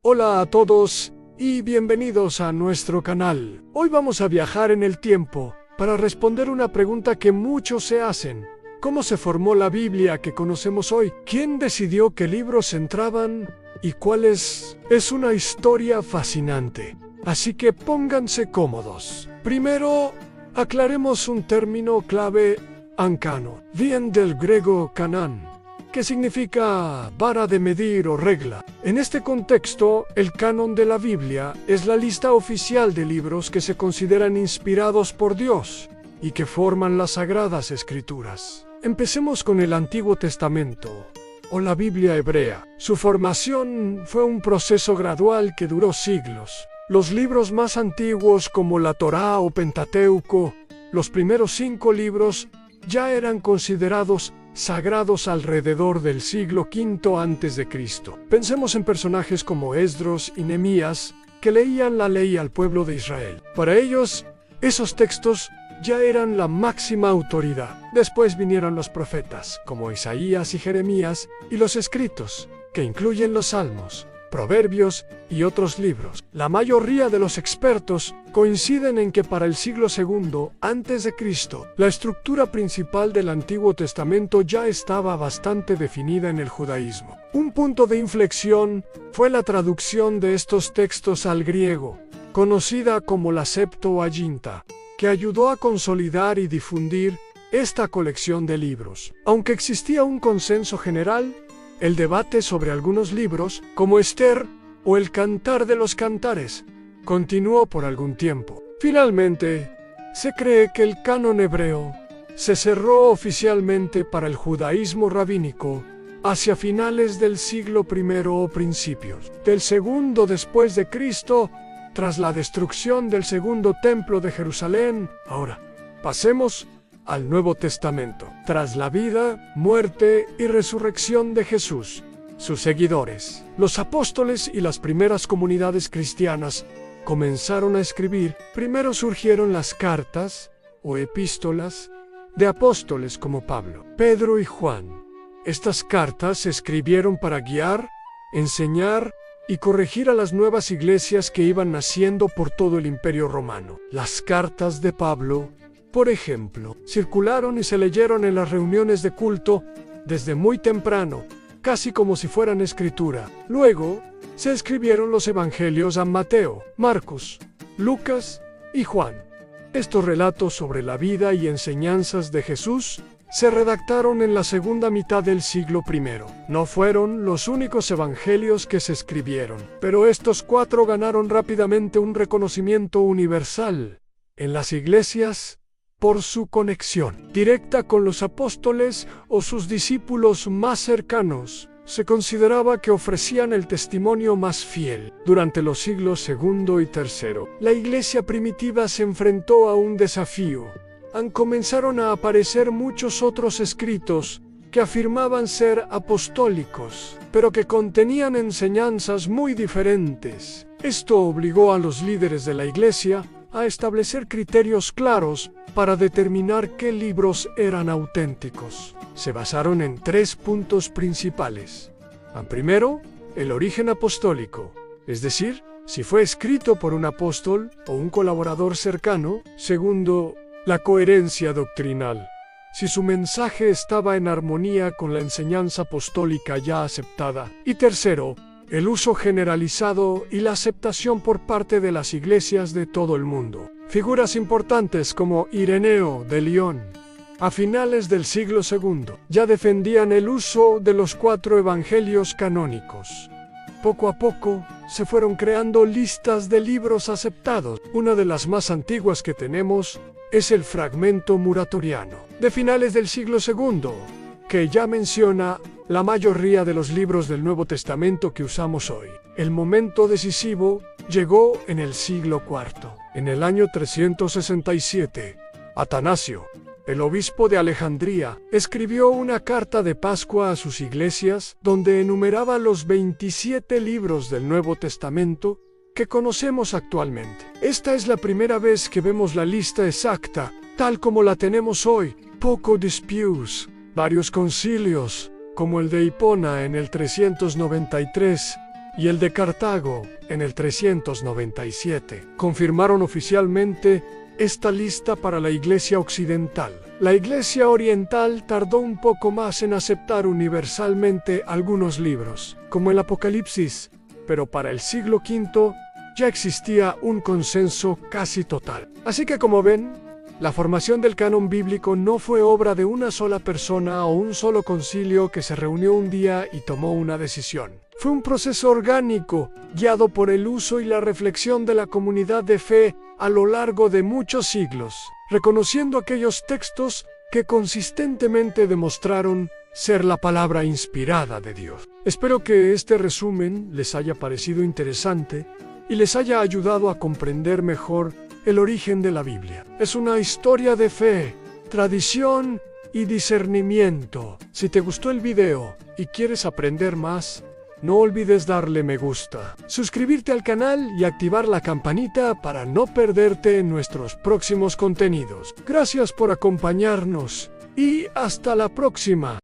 Hola a todos y bienvenidos a nuestro canal. Hoy vamos a viajar en el tiempo para responder una pregunta que muchos se hacen. ¿Cómo se formó la Biblia que conocemos hoy? ¿Quién decidió qué libros entraban y cuáles? Es una historia fascinante, así que pónganse cómodos. Primero, aclaremos un término clave: ancano. Viene del griego canan, que significa vara de medir o regla. En este contexto, el canon de la Biblia es la lista oficial de libros que se consideran inspirados por Dios y que forman las Sagradas Escrituras. Empecemos con el Antiguo Testamento, o la Biblia hebrea. Su formación fue un proceso gradual que duró siglos. Los libros más antiguos, como la Torá o Pentateuco, los primeros 5 libros, ya eran considerados sagrados alrededor del siglo V a.C. Pensemos en personajes como Esdras y Nehemías, que leían la ley al pueblo de Israel. Para ellos, esos textos ya eran la máxima autoridad. Después vinieron los profetas, como Isaías y Jeremías, y los escritos, que incluyen los Salmos, Proverbios y otros libros. La mayoría de los expertos coinciden en que para el siglo II a.C., la estructura principal del Antiguo Testamento ya estaba bastante definida en el judaísmo. Un punto de inflexión fue la traducción de estos textos al griego, conocida como la Septuaginta, que ayudó a consolidar y difundir esta colección de libros. Aunque existía un consenso general, el debate sobre algunos libros, como Esther o el Cantar de los Cantares, continuó por algún tiempo. Finalmente, se cree que el canon hebreo se cerró oficialmente para el judaísmo rabínico hacia finales del siglo I o principios del segundo después de Cristo, tras la destrucción del segundo templo de Jerusalén. Ahora, pasemos al Nuevo Testamento. Tras la vida, muerte y resurrección de Jesús, sus seguidores, los apóstoles y las primeras comunidades cristianas comenzaron a escribir. Primero surgieron las cartas o epístolas de apóstoles como Pablo, Pedro y Juan. Estas cartas se escribieron para guiar, enseñar y corregir a las nuevas iglesias que iban naciendo por todo el Imperio Romano. Las cartas de Pablo, por ejemplo, circularon y se leyeron en las reuniones de culto desde muy temprano, casi como si fueran escritura. Luego, se escribieron los evangelios a Mateo, Marcos, Lucas y Juan. Estos relatos sobre la vida y enseñanzas de Jesús se redactaron en la segunda mitad del siglo I. No fueron los únicos evangelios que se escribieron, pero estos 4 ganaron rápidamente un reconocimiento universal en las iglesias por su conexión directa con los apóstoles o sus discípulos más cercanos. Se consideraba que ofrecían el testimonio más fiel. Durante los siglos II y III, la iglesia primitiva se enfrentó a un desafío. Comenzaron a aparecer muchos otros escritos que afirmaban ser apostólicos, pero que contenían enseñanzas muy diferentes. Esto obligó a los líderes de la iglesia a establecer criterios claros para determinar qué libros eran auténticos. Se basaron en 3 puntos principales. Primero, el origen apostólico, es decir, si fue escrito por un apóstol o un colaborador cercano. Segundo, la coherencia doctrinal, si su mensaje estaba en armonía con la enseñanza apostólica ya aceptada. Y tercero, el uso generalizado y la aceptación por parte de las iglesias de todo el mundo. Figuras importantes como Ireneo de León, a finales del siglo II, ya defendían el uso de los 4 evangelios canónicos. Poco a poco, se fueron creando listas de libros aceptados. Una de las más antiguas que tenemos es el Fragmento Muratoriano, de finales del siglo II, que ya menciona la mayoría de los libros del Nuevo Testamento que usamos hoy. El momento decisivo llegó en el siglo IV. En el año 367, Atanasio, el obispo de Alejandría, escribió una carta de Pascua a sus iglesias donde enumeraba los 27 libros del Nuevo Testamento que conocemos actualmente. Esta es la primera vez que vemos la lista exacta, tal como la tenemos hoy. Poco disputes, varios concilios, como el de Hipona en el 393, y el de Cartago en el 397. Confirmaron oficialmente esta lista para la Iglesia Occidental. La Iglesia Oriental tardó un poco más en aceptar universalmente algunos libros, como el Apocalipsis, pero para el siglo V ya existía un consenso casi total. Así que, como ven, la formación del canon bíblico no fue obra de una sola persona o un solo concilio que se reunió un día y tomó una decisión. Fue un proceso orgánico, guiado por el uso y la reflexión de la comunidad de fe a lo largo de muchos siglos, reconociendo aquellos textos que consistentemente demostraron ser la palabra inspirada de Dios. Espero que este resumen les haya parecido interesante y les haya ayudado a comprender mejor el origen de la Biblia. Es una historia de fe, tradición y discernimiento. Si te gustó el video y quieres aprender más, no olvides darle me gusta, suscribirte al canal y activar la campanita para no perderte en nuestros próximos contenidos. Gracias por acompañarnos y hasta la próxima.